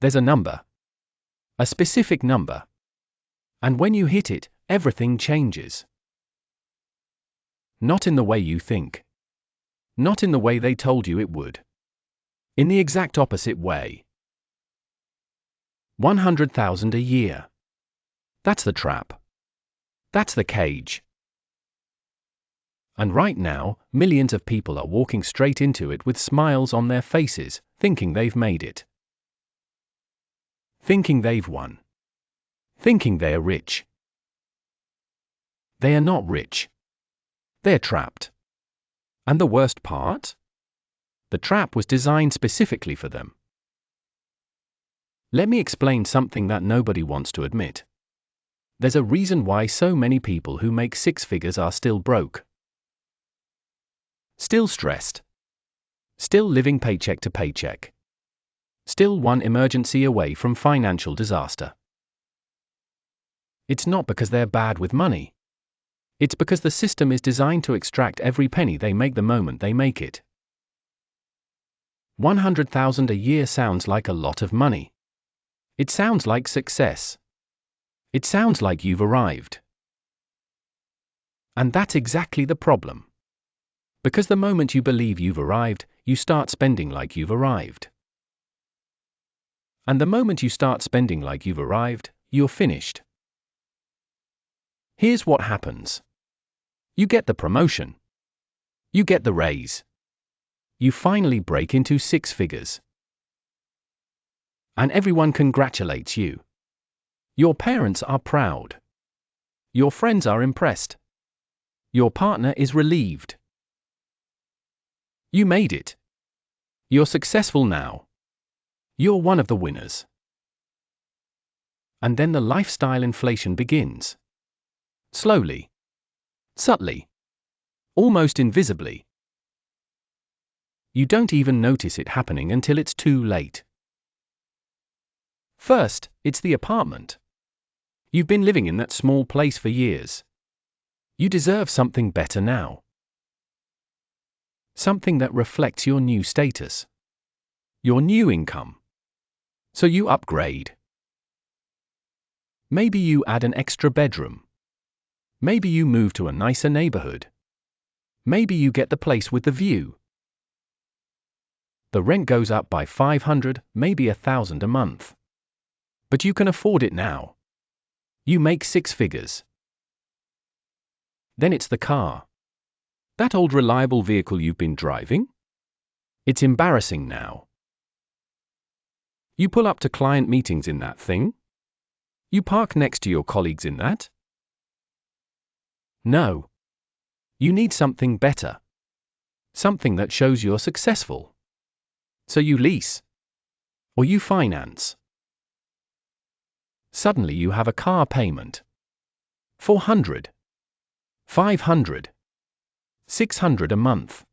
There's a number. A specific number. And when you hit it, everything changes. Not in the way you think. Not in the way they told you it would. In the exact opposite way. 100,000 a year. That's the trap. That's the cage. And right now, millions of people are walking straight into it with smiles on their faces, thinking they've made it. Thinking they've won. Thinking they're rich. They are not rich. They're trapped. And the worst part? The trap was designed specifically for them. Let me explain something that nobody wants to admit. There's a reason why so many people who make six figures are still broke. Still stressed. Still living paycheck to paycheck. Still one emergency away from financial disaster. It's not because they're bad with money. It's because the system is designed to extract every penny they make the moment they make it. 100,000 a year sounds like a lot of money. It sounds like success. It sounds like you've arrived. And that's exactly the problem. Because the moment you believe you've arrived, you start spending like you've arrived. And the moment you start spending like you've arrived, you're finished. Here's what happens. You get the promotion. You get the raise. You finally break into six figures. And everyone congratulates you. Your parents are proud. Your friends are impressed. Your partner is relieved. You made it. You're successful now. You're one of the winners. And then the lifestyle inflation begins. Slowly. Subtly. Almost invisibly. You don't even notice it happening until it's too late. First, it's the apartment. You've been living in that small place for years. You deserve something better now. Something that reflects your new status. Your new income. So you upgrade. Maybe you add an extra bedroom. Maybe you move to a nicer neighborhood. Maybe you get the place with the view. The rent goes up by $500, maybe $1,000 a month. But you can afford it now. You make six figures. Then it's the car. That old reliable vehicle you've been driving? It's embarrassing now. You pull up to client meetings in that thing? You park next to your colleagues in that? No. You need something better. Something that shows you're successful. So you lease. Or you finance. Suddenly you have a car payment. $400. $500. $600 a month.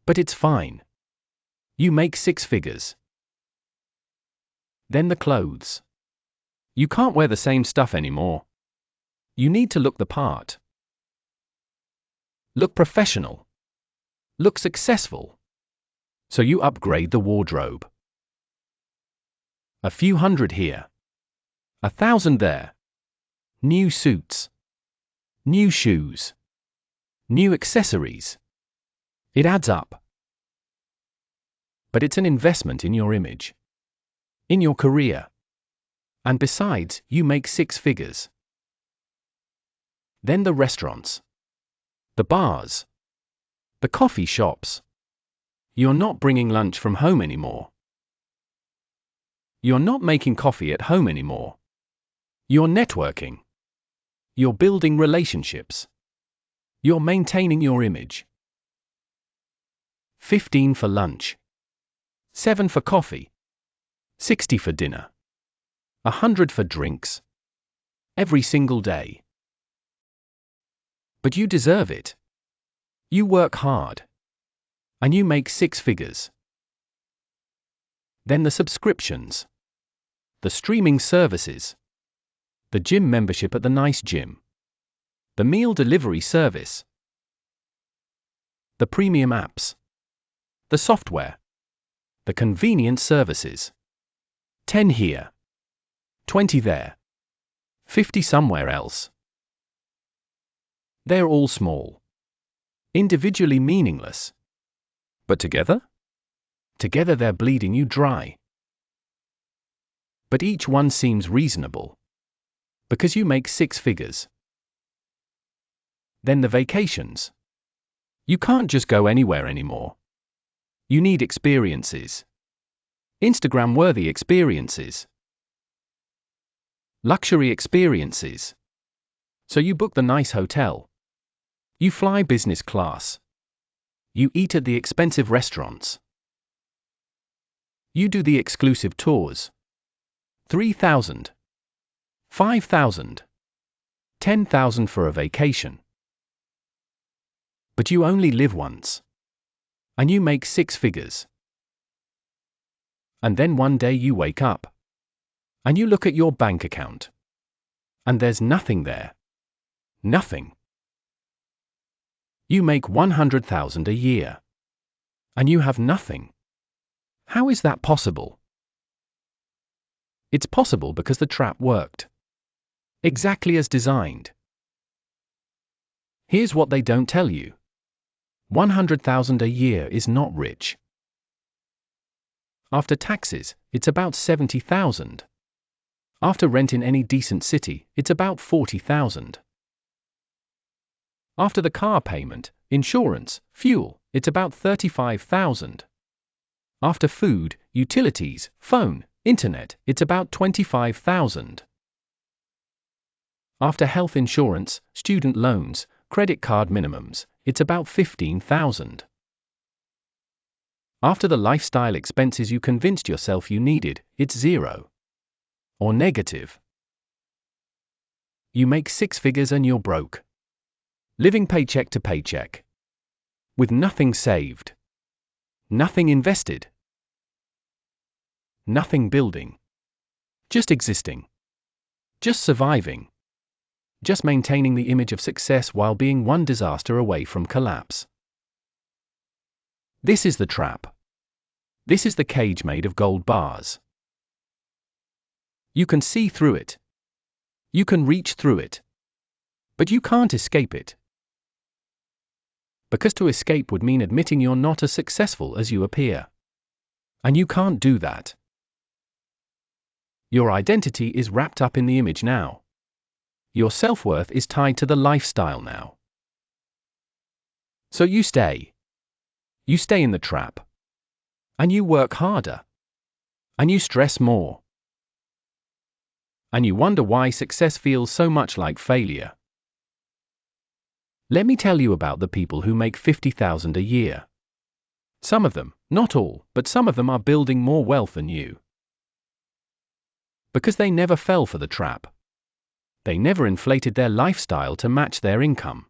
But it's fine. You make six figures. Then the clothes. You can't wear the same stuff anymore. You need to look the part. Look professional. Look successful. So you upgrade the wardrobe. A few hundred here. 1,000 there. New suits. New shoes. New accessories. It adds up. But it's an investment in your image. In your career. And besides, you make six figures. Then the restaurants. The bars. The coffee shops. You're not bringing lunch from home anymore. You're not making coffee at home anymore. You're networking. You're building relationships. You're maintaining your image. 15 for lunch. 7 for coffee. 60 for dinner. 100 for drinks. Every single day. But you deserve it. You work hard. And you make six figures. Then the subscriptions. The streaming services. The gym membership at the nice gym. The meal delivery service. The premium apps. The software. The convenience services. 10 here, 20 there, 50 somewhere else. They're all small, individually meaningless. But together? Together they're bleeding you dry. But each one seems reasonable, because you make 6 figures. Then the vacations. You can't just go anywhere anymore. You need experiences. Instagram-worthy experiences. Luxury experiences. So you book the nice hotel. You fly business class. You eat at the expensive restaurants. You do the exclusive tours. 3,000. 5,000. 10,000 for a vacation. But you only live once. And you make 6 figures. And then one day you wake up. And you look at your bank account. And there's nothing there. Nothing. You make 100,000 a year. And you have nothing. How is that possible? It's possible because the trap worked. Exactly as designed. Here's what they don't tell you. 100,000 a year is not rich. After taxes, it's about 70,000. After rent in any decent city, it's about 40,000. After the car payment, insurance, fuel, it's about 35,000. After food, utilities, phone, internet, it's about 25,000. After health insurance, student loans, credit card minimums, it's about 15,000. After the lifestyle expenses you convinced yourself you needed, it's 0. Or negative. You make 6 figures and you're broke. Living paycheck to paycheck. With nothing saved. Nothing invested. Nothing building. Just existing. Just surviving. Just maintaining the image of success while being one disaster away from collapse. This is the trap. This is the cage made of gold bars. You can see through it. You can reach through it. But you can't escape it. Because to escape would mean admitting you're not as successful as you appear. And you can't do that. Your identity is wrapped up in the image now. Your self-worth is tied to the lifestyle now. So you stay. You stay in the trap. And you work harder. And you stress more. And you wonder why success feels so much like failure. Let me tell you about the people who make 50,000 a year. Some of them, not all, but some of them are building more wealth than you. Because they never fell for the trap. They never inflated their lifestyle to match their income.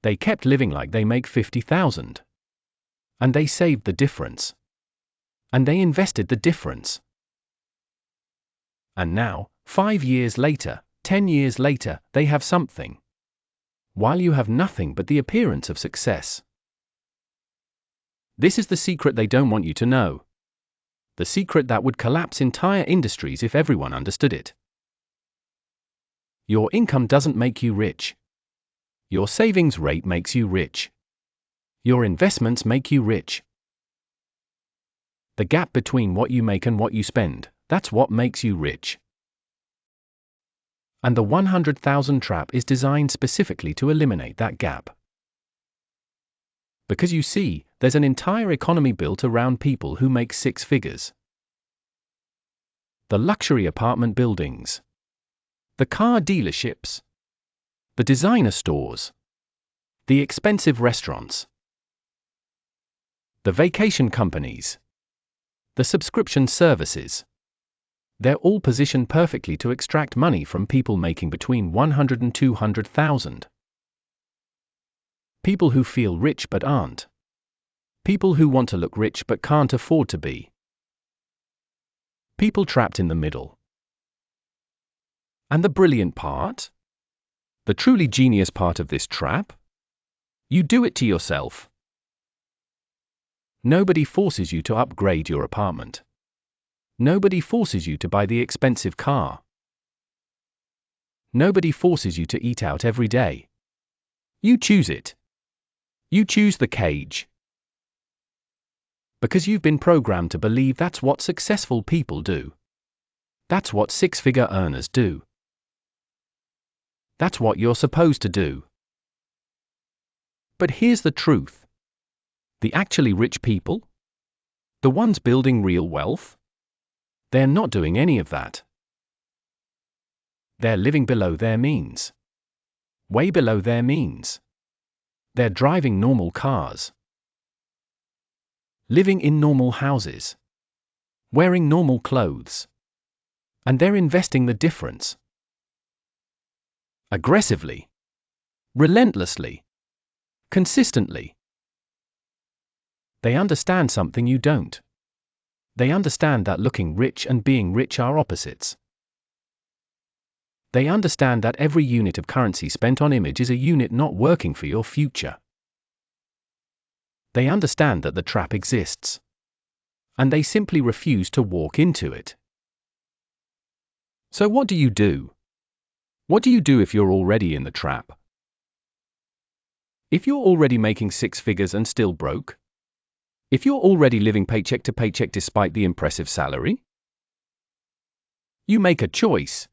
They kept living like they make 50,000. And they saved the difference. And they invested the difference. And now, 5 years later, 10 years later, they have something. While you have nothing but the appearance of success. This is the secret they don't want you to know. The secret that would collapse entire industries if everyone understood it. Your income doesn't make you rich. Your savings rate makes you rich. Your investments make you rich. The gap between what you make and what you spend, that's what makes you rich. And the 100,000 trap is designed specifically to eliminate that gap. Because you see, there's an entire economy built around people who make 6 figures. The luxury apartment buildings. The car dealerships. The designer stores. The expensive restaurants. The vacation companies. The subscription services. They're all positioned perfectly to extract money from people making between 100 and 200,000. People who feel rich but aren't. People who want to look rich but can't afford to be. People trapped in the middle. And the brilliant part? The truly genius part of this trap? You do it to yourself. Nobody forces you to upgrade your apartment. Nobody forces you to buy the expensive car. Nobody forces you to eat out every day. You choose it. You choose the cage. Because you've been programmed to believe that's what successful people do. That's what six-figure earners do. That's what you're supposed to do. But here's the truth. The actually rich people, the ones building real wealth, they're not doing any of that. They're living below their means. Way below their means. They're driving normal cars. Living in normal houses. Wearing normal clothes. And they're investing the difference. Aggressively. Relentlessly. Consistently. They understand something you don't. They understand that looking rich and being rich are opposites. They understand that every unit of currency spent on image is a unit not working for your future. They understand that the trap exists. And they simply refuse to walk into it. So what do you do? What do you do if you're already in the trap? If you're already making six figures and still broke? If you're already living paycheck to paycheck despite the impressive salary? You make a choice.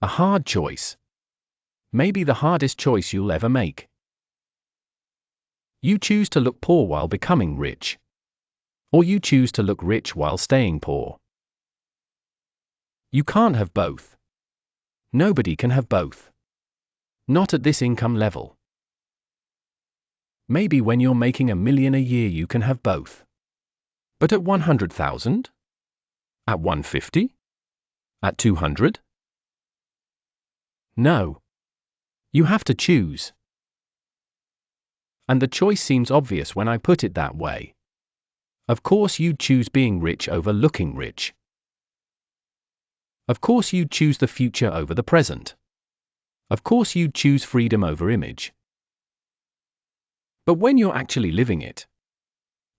A hard choice. Maybe the hardest choice you'll ever make. You choose to look poor while becoming rich. Or you choose to look rich while staying poor. You can't have both. Nobody can have both. Not at this income level. Maybe when you're making $1 million a year you can have both. But at 100,000? At 150? At 200? No. You have to choose. And the choice seems obvious when I put it that way. Of course you'd choose being rich over looking rich. Of course you'd choose the future over the present. Of course you'd choose freedom over image. But when you're actually living it,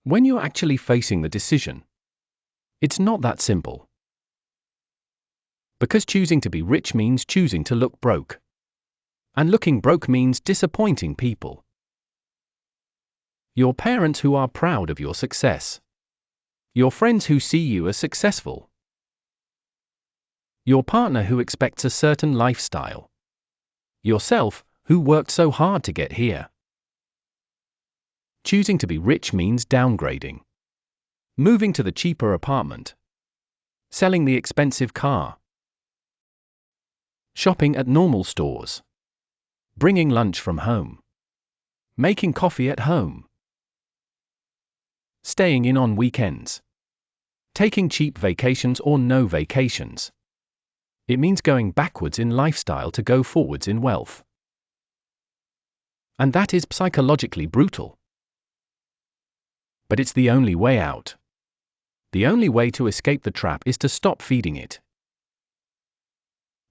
when you're actually facing the decision, it's not that simple. Because choosing to be rich means choosing to look broke. And looking broke means disappointing people. Your parents who are proud of your success. Your friends who see you as successful. Your partner who expects a certain lifestyle. Yourself, who worked so hard to get here. Choosing to be rich means downgrading. Moving to the cheaper apartment. Selling the expensive car. Shopping at normal stores. Bringing lunch from home. Making coffee at home. Staying in on weekends. Taking cheap vacations or no vacations. It means going backwards in lifestyle to go forwards in wealth. And that is psychologically brutal. But it's the only way out. The only way to escape the trap is to stop feeding it.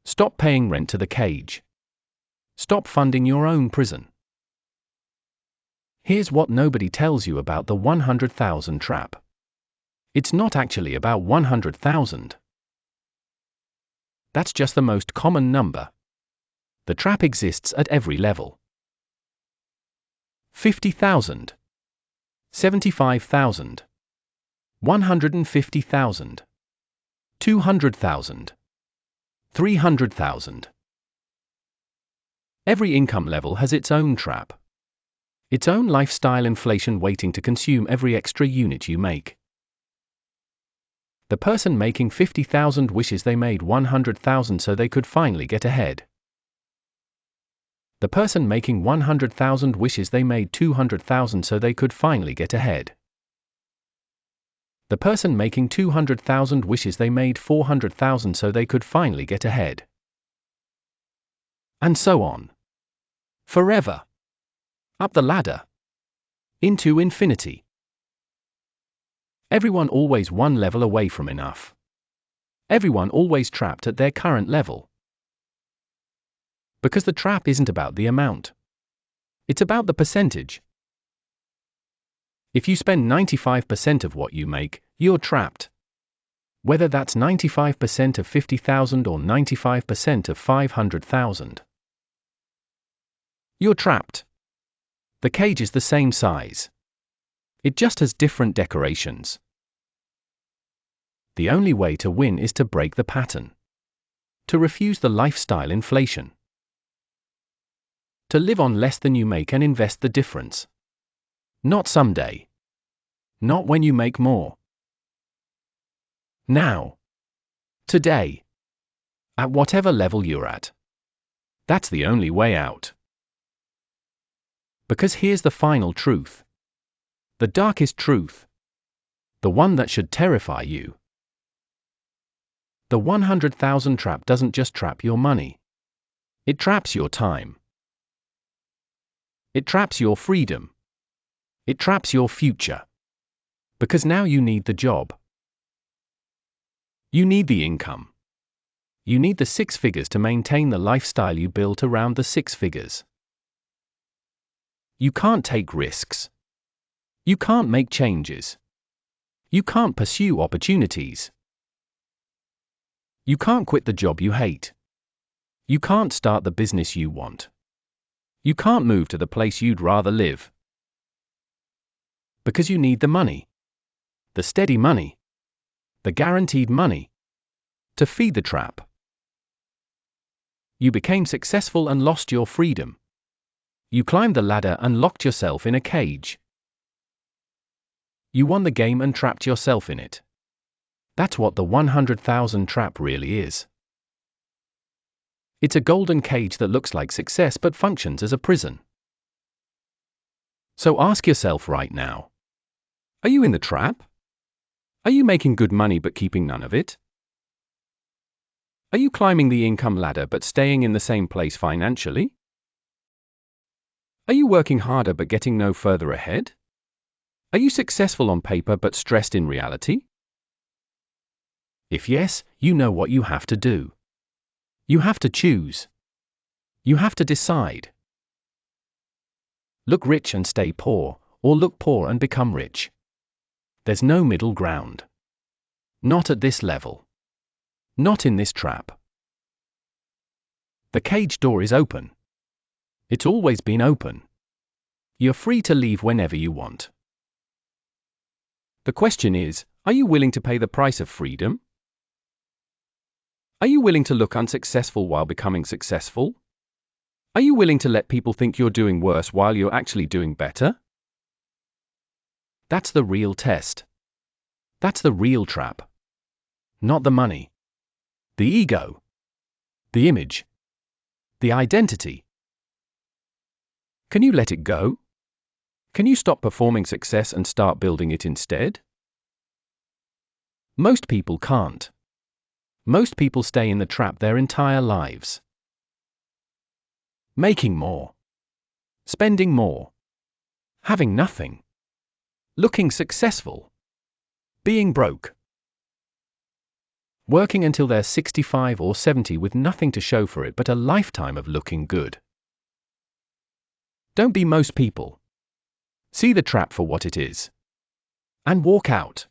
Stop paying rent to the cage. Stop funding your own prison. Here's what nobody tells you about the 100,000 trap. It's not actually about 100,000. That's just the most common number. The trap exists at every level. 50,000. 75,000. 150,000. 200,000. 300,000. Every income level has its own trap. Its own lifestyle inflation waiting to consume every extra unit you make. The person making 50,000 wishes they made 100,000 so they could finally get ahead. The person making 100,000 wishes they made 200,000 so they could finally get ahead. The person making 200,000 wishes they made 400,000 so they could finally get ahead. And so on. Forever. Up the ladder. Into infinity. Everyone always one level away from enough. Everyone always trapped at their current level. Because the trap isn't about the amount. It's about the percentage. If you spend 95% of what you make, you're trapped. Whether that's 95% of 50,000 or 95% of 500,000. You're trapped. The cage is the same size. It just has different decorations. The only way to win is to break the pattern. To refuse the lifestyle inflation. To live on less than you make and invest the difference. Not someday. Not when you make more. Now. Today. At whatever level you're at. That's the only way out. Because here's the final truth. The darkest truth. The one that should terrify you. The 100,000 trap doesn't just trap your money. It traps your time. It traps your freedom. It traps your future. Because now you need the job. You need the income. You need the 6 figures to maintain the lifestyle you built around the 6 figures. You can't take risks. You can't make changes. You can't pursue opportunities. You can't quit the job you hate. You can't start the business you want. You can't move to the place you'd rather live. Because you need the money. The steady money. The guaranteed money. To feed the trap. You became successful and lost your freedom. You climbed the ladder and locked yourself in a cage. You won the game and trapped yourself in it. That's what the 100,000 trap really is. It's a golden cage that looks like success but functions as a prison. So ask yourself right now. Are you in the trap? Are you making good money but keeping none of it? Are you climbing the income ladder but staying in the same place financially? Are you working harder but getting no further ahead? Are you successful on paper but stressed in reality? If yes, you know what you have to do. You have to choose. You have to decide. Look rich and stay poor, or look poor and become rich. There's no middle ground. Not at this level. Not in this trap. The cage door is open. It's always been open. You're free to leave whenever you want. The question is, are you willing to pay the price of freedom? Are you willing to look unsuccessful while becoming successful? Are you willing to let people think you're doing worse while you're actually doing better? That's the real test. That's the real trap. Not the money. The ego. The image. The identity. Can you let it go? Can you stop performing success and start building it instead? Most people can't. Most people stay in the trap their entire lives. Making more. Spending more. Having nothing. Looking successful. Being broke. Working until they're 65 or 70 with nothing to show for it but a lifetime of looking good. Don't be most people. See the trap for what it is. And walk out.